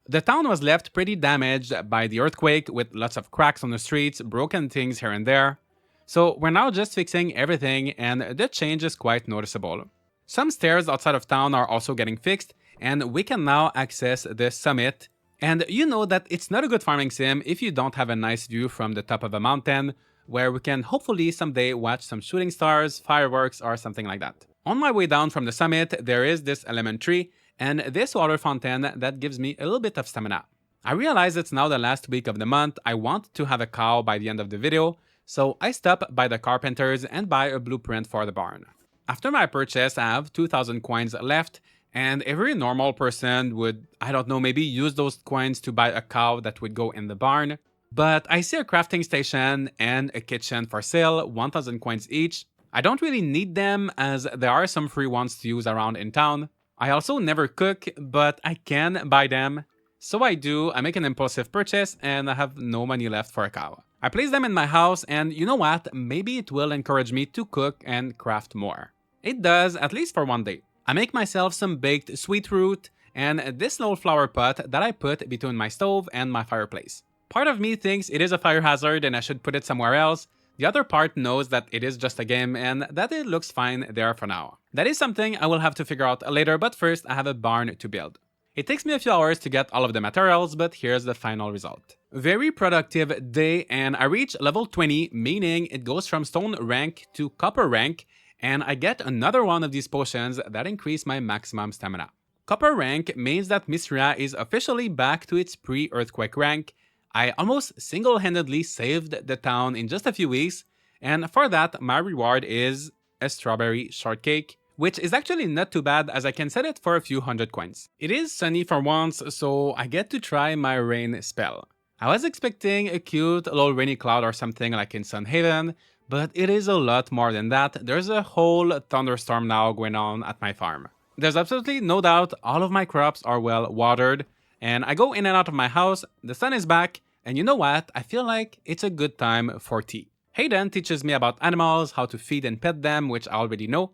The town was left pretty damaged by the earthquake, with lots of cracks on the streets, broken things here and there. So we're now just fixing everything, and the change is quite noticeable. Some stairs outside of town are also getting fixed, and we can now access the summit. And you know that it's not a good farming sim if you don't have a nice view from the top of a mountain, where we can hopefully someday watch some shooting stars, fireworks, or something like that. On my way down from the summit, there is this element tree, and this water fountain that gives me a little bit of stamina. I realize it's now the last week of the month. I want to have a cow by the end of the video, so I stop by the carpenters and buy a blueprint for the barn. After my purchase, I have 2,000 coins left, and every normal person would, I don't know, maybe use those coins to buy a cow that would go in the barn. But I see a crafting station and a kitchen for sale, 1,000 coins each. I don't really need them as there are some free ones to use around in town. I also never cook, but I can buy them. So I do, I make an impulsive purchase and I have no money left for a cow. I place them in my house and you know what, maybe it will encourage me to cook and craft more. It does, at least for one day. I make myself some baked sweet root and this little flower pot that I put between my stove and my fireplace. Part of me thinks it is a fire hazard and I should put it somewhere else. The other part knows that it is just a game and that it looks fine there for now. That is something I will have to figure out later, but first I have a barn to build. It takes me a few hours to get all of the materials, but here's the final result. Very productive day and I reach level 20, meaning it goes from stone rank to copper rank, and I get another one of these potions that increase my maximum stamina. Copper rank means that Mistria is officially back to its pre-earthquake rank. I almost single-handedly saved the town in just a few weeks, and for that my reward is a strawberry shortcake, which is actually not too bad as I can sell it for a few hundred coins. It is sunny for once, so I get to try my rain spell. I was expecting a cute little rainy cloud or something like in Sunhaven, but it is a lot more than that. There's a whole thunderstorm now going on at my farm. There's absolutely no doubt all of my crops are well watered, and I go in and out of my house, the sun is back, and you know what? I feel like it's a good time for tea. Hayden teaches me about animals, how to feed and pet them, which I already know.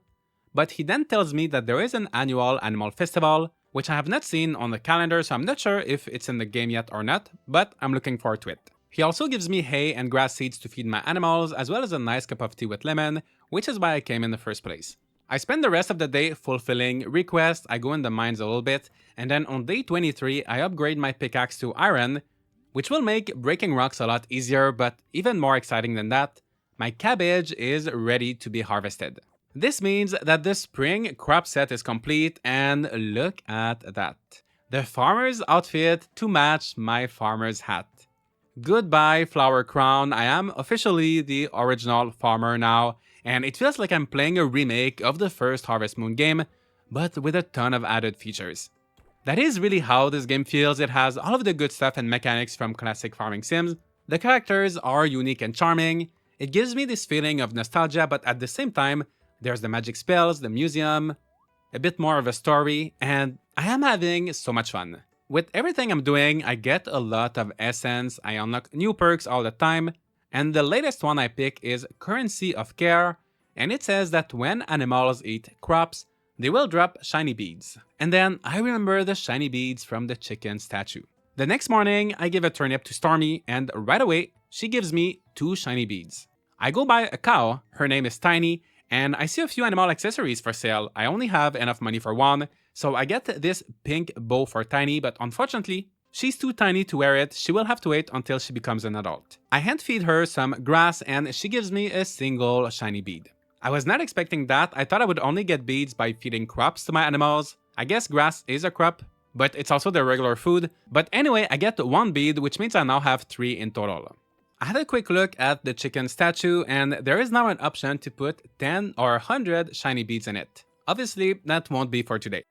But he then tells me that there is an annual animal festival, which I have not seen on the calendar, so I'm not sure if it's in the game yet or not, but I'm looking forward to it. He also gives me hay and grass seeds to feed my animals, as well as a nice cup of tea with lemon, which is why I came in the first place. I spend the rest of the day fulfilling requests, I go in the mines a little bit, and then on day 23 I upgrade my pickaxe to iron, which will make breaking rocks a lot easier, but even more exciting than that, my cabbage is ready to be harvested. This means that the spring crop set is complete, and look at that. The farmer's outfit to match my farmer's hat. Goodbye flower crown, I am officially the original farmer now, and it feels like I'm playing a remake of the first Harvest Moon game, but with a ton of added features. That is really how this game feels. It has all of the good stuff and mechanics from classic farming sims. The characters are unique and charming. It gives me this feeling of nostalgia, but at the same time, there's the magic spells, the museum, a bit more of a story, and I am having so much fun. With everything I'm doing, I get a lot of essence, I unlock new perks all the time, and the latest one I pick is Currency of Care, and it says that when animals eat crops, they will drop shiny beads. And then I remember the shiny beads from the chicken statue. The next morning, I give a turnip to Stormy, and right away, she gives me 2 shiny beads. I go buy a cow, her name is Tiny, and I see a few animal accessories for sale. I only have enough money for one, so I get this pink bow for Tiny, but unfortunately, she's too tiny to wear it. She will have to wait until she becomes an adult. I hand feed her some grass and she gives me a single shiny bead. I was not expecting that. I thought I would only get beads by feeding crops to my animals. I guess grass is a crop, but it's also their regular food. But anyway, I get 1 bead, which means I now have 3 in total. I had a quick look at the chicken statue, and there is now an option to put 10 or 100 shiny beads in it. Obviously, that won't be for today.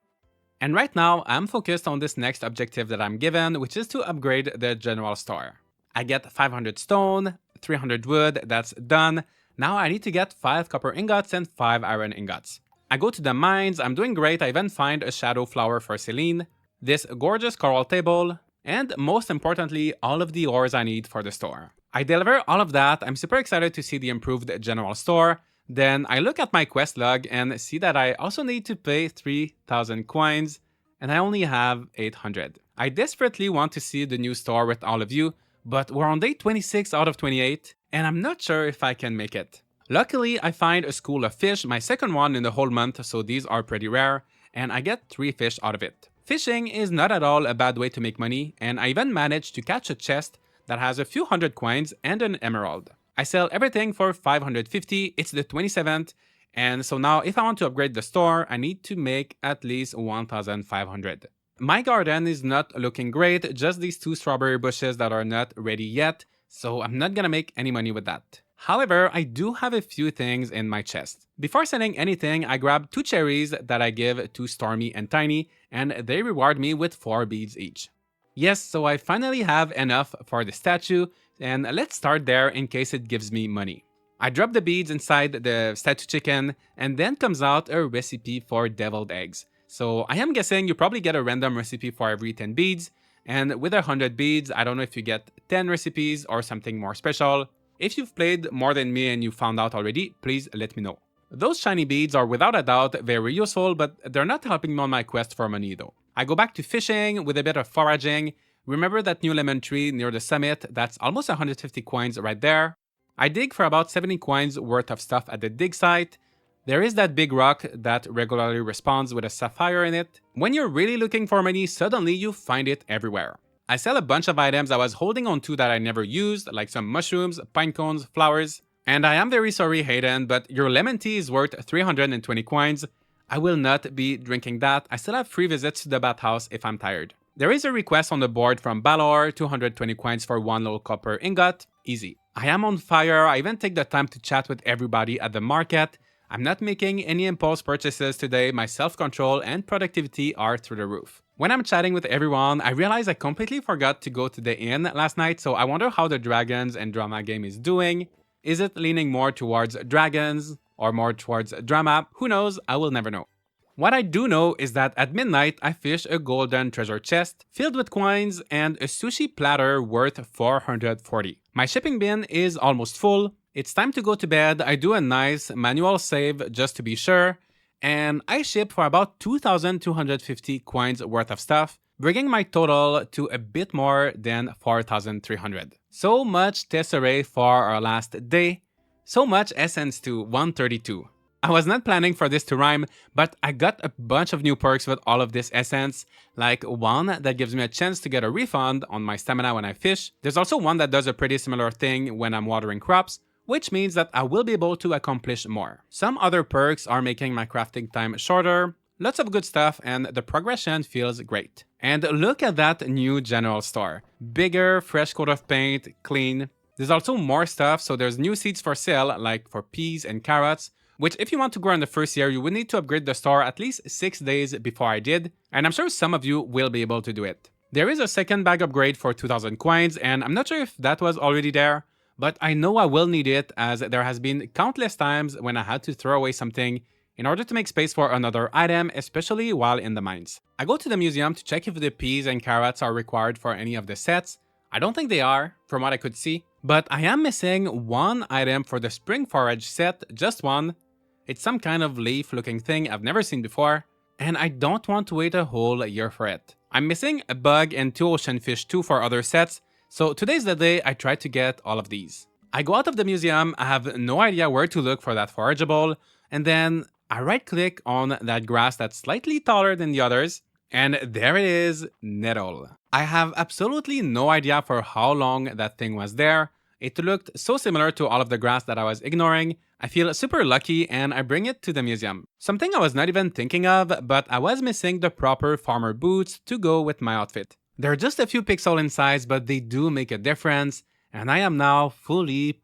And right now, I'm focused on this next objective that I'm given, which is to upgrade the general store. I get 500 stone, 300 wood, that's done. Now I need to get 5 copper ingots and 5 iron ingots. I go to the mines, I'm doing great, I even find a shadow flower for Celine, this gorgeous coral table, and most importantly, all of the ores I need for the store. I deliver all of that, I'm super excited to see the improved general store. Then I look at my quest log and see that I also need to pay 3,000 coins, and I only have 800. I desperately want to see the new store with all of you, but we're on day 26 out of 28, and I'm not sure if I can make it. Luckily, I find a school of fish, my second one in the whole month, so these are pretty rare, and I get 3 fish out of it. Fishing is not at all a bad way to make money, and I even managed to catch a chest that has a few hundred coins and an emerald. I sell everything for 550, it's the 27th, and so now if I want to upgrade the store, I need to make at least 1,500. My garden is not looking great, just these 2 strawberry bushes that are not ready yet, so I'm not gonna make any money with that. However, I do have a few things in my chest. Before selling anything, I grab 2 cherries that I give to Stormy and Tiny, and they reward me with 4 beads each. Yes, so I finally have enough for the statue, and let's start there in case it gives me money. I drop the beads inside the statue chicken, and then comes out a recipe for deviled eggs. So I am guessing you probably get a random recipe for every 10 beads, and with 100 beads, I don't know if you get 10 recipes or something more special. If you've played more than me and you found out already, please let me know. Those shiny beads are without a doubt very useful, but they're not helping me on my quest for money though. I go back to fishing with a bit of foraging. Remember that new lemon tree near the summit? That's almost 150 coins right there. I dig for about 70 coins worth of stuff at the dig site. There is that big rock that regularly respawns with a sapphire in it. When you're really looking for money, suddenly you find it everywhere. I sell a bunch of items I was holding on to that I never used, like some mushrooms, pine cones, flowers. And I am very sorry, Hayden, but your lemon tea is worth 320 coins. I will not be drinking that. I still have 3 visits to the bathhouse if I'm tired. There is a request on the board from Balor, 220 coins for 1 little copper ingot. Easy. I am on fire. I even take the time to chat with everybody at the market. I'm not making any impulse purchases today. My self-control and productivity are through the roof. When I'm chatting with everyone, I realize I completely forgot to go to the inn last night, so I wonder how the Dragons and Drama game is doing. Is it leaning more towards dragons or more towards drama? Who knows? I will never know. What I do know is that at midnight, I fish a golden treasure chest filled with coins and a sushi platter worth 440. My shipping bin is almost full. It's time to go to bed. I do a nice manual save just to be sure, and I ship for about 2,250 coins worth of stuff, bringing my total to a bit more than 4,300. So much tesserae for our last day, so much essence to 132. I was not planning for this to rhyme, but I got a bunch of new perks with all of this essence, like one that gives me a chance to get a refund on my stamina when I fish. There's also one that does a pretty similar thing when I'm watering crops, which means that I will be able to accomplish more. Some other perks are making my crafting time shorter, lots of good stuff, and the progression feels great. And look at that new general store. Bigger, fresh coat of paint, clean. There's also more stuff, so there's new seeds for sale, like for peas and carrots, which if you want to grow in the first year, you would need to upgrade the store at least 6 days before I did, and I'm sure some of you will be able to do it. There is a second bag upgrade for 2,000 coins, and I'm not sure if that was already there, but I know I will need it as there has been countless times when I had to throw away something in order to make space for another item, especially while in the mines. I go to the museum to check if the peas and carrots are required for any of the sets. I don't think they are, from what I could see, but I am missing one item for the spring forage set, just one. It's some kind of leaf-looking thing I've never seen before, and I don't want to wait a whole year for it. I'm missing a bug and 2 ocean fish too for other sets, so today's the day I try to get all of these. I go out of the museum, I have no idea where to look for that forageable, and then I right-click on that grass that's slightly taller than the others, and there it is, nettle. I have absolutely no idea for how long that thing was there. It looked so similar to all of the grass that I was ignoring. I feel super lucky and I bring it to the museum. Something I was not even thinking of, but I was missing the proper farmer boots to go with my outfit. They're just a few pixels in size, but they do make a difference, and I am now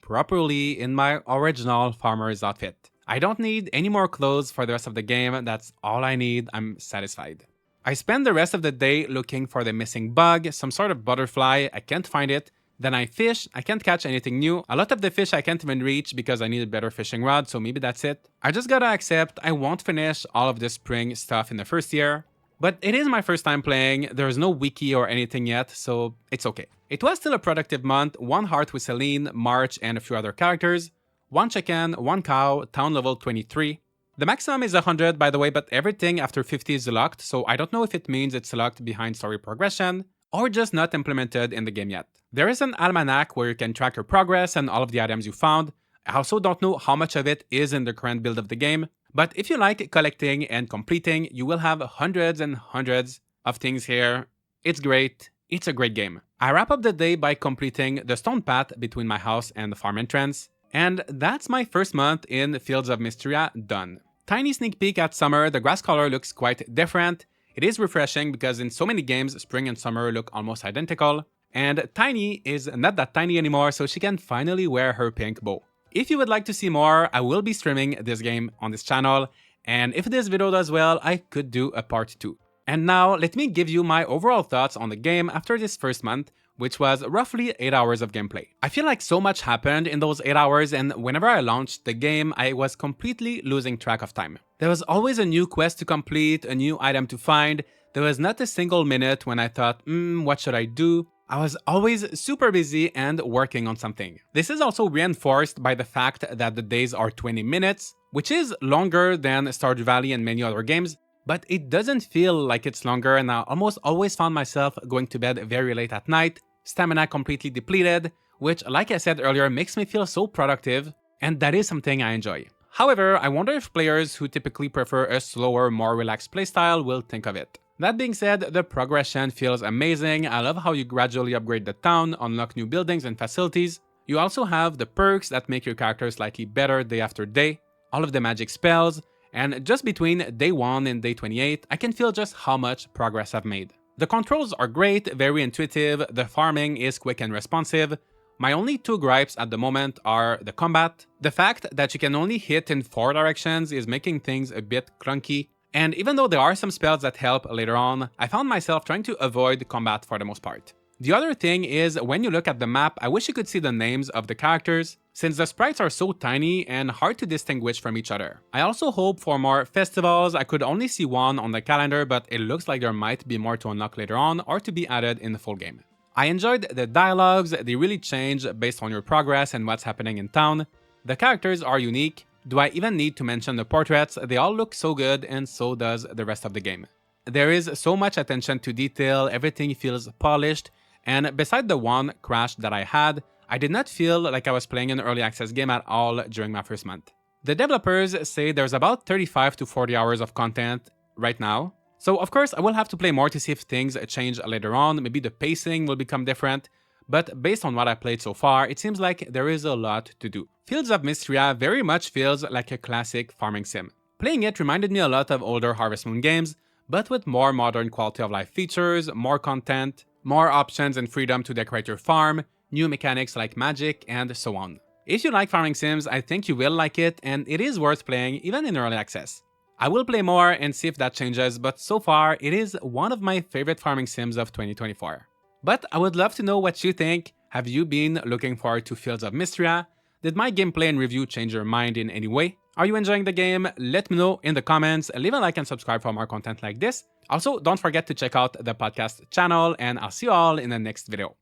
properly in my original farmer's outfit. I don't need any more clothes for the rest of the game, that's all I need, I'm satisfied. I spend the rest of the day looking for the missing bug, some sort of butterfly, I can't find it. Then I fish, I can't catch anything new. A lot of the fish I can't even reach because I need a better fishing rod, so maybe that's it. I just gotta accept I won't finish all of the spring stuff in the first year. But it is my first time playing, there's no wiki or anything yet, so it's okay. It was still a productive month, 1 heart with Celine, March, and a few other characters. 1 chicken, 1 cow, town level 23. The maximum is 100 by the way, but everything after 50 is locked, so I don't know if it means it's locked behind story progression, or just not implemented in the game yet. There is an almanac where you can track your progress and all of the items you found. I also don't know how much of it is in the current build of the game, but if you like collecting and completing, you will have hundreds and hundreds of things here. It's great. It's a great game. I wrap up the day by completing the stone path between my house and the farm entrance, and that's my first month in Fields of Mistria done. Tiny sneak peek at summer, the grass color looks quite different. It is refreshing because in so many games, spring and summer look almost identical. And Tiny is not that tiny anymore, so she can finally wear her pink bow. If you would like to see more, I will be streaming this game on this channel, and if this video does well, I could do a part 2. And now, let me give you my overall thoughts on the game after this first month, which was roughly 8 hours of gameplay. I feel like so much happened in those 8 hours, and whenever I launched the game, I was completely losing track of time. There was always a new quest to complete, a new item to find. There was not a single minute when I thought, what should I do? I was always super busy and working on something. This is also reinforced by the fact that the days are 20 minutes, which is longer than Stardew Valley and many other games, but it doesn't feel like it's longer, and I almost always found myself going to bed very late at night, stamina completely depleted, which, like I said earlier, makes me feel so productive, and that is something I enjoy. However, I wonder if players who typically prefer a slower, more relaxed playstyle will think of it. That being said, the progression feels amazing. I love how you gradually upgrade the town, unlock new buildings and facilities. You also have the perks that make your character slightly better day after day, all of the magic spells, and just between day 1 and day 28, I can feel just how much progress I've made. The controls are great, very intuitive, the farming is quick and responsive. My only 2 gripes at the moment are the combat. The fact that you can only hit in 4 directions is making things a bit clunky, and even though there are some spells that help later on, I found myself trying to avoid combat for the most part. The other thing is, when you look at the map, I wish you could see the names of the characters, since the sprites are so tiny and hard to distinguish from each other. I also hope for more festivals. I could only see one on the calendar, but it looks like there might be more to unlock later on or to be added in the full game. I enjoyed the dialogues, they really change based on your progress and what's happening in town. The characters are unique. Do I even need to mention the portraits? They all look so good, and so does the rest of the game. There is so much attention to detail, everything feels polished, and beside the one crash that I had, I did not feel like I was playing an early access game at all during my first month. The developers say there's about 35 to 40 hours of content right now. So of course I will have to play more to see if things change later on, maybe the pacing will become different, but based on what I played so far, it seems like there is a lot to do. Fields of Mistria very much feels like a classic farming sim. Playing it reminded me a lot of older Harvest Moon games, but with more modern quality of life features, more content, more options and freedom to decorate your farm, new mechanics like magic, and so on. If you like farming sims, I think you will like it, and it is worth playing even in early access. I will play more and see if that changes, but so far it is one of my favorite farming sims of 2024. But I would love to know what you think. Have you been looking forward to Fields of Mistria? Did my gameplay and review change your mind in any way? Are you enjoying the game? Let me know in the comments. Leave a like and subscribe for more content like this. Also, don't forget to check out the podcast channel, and I'll see you all in the next video.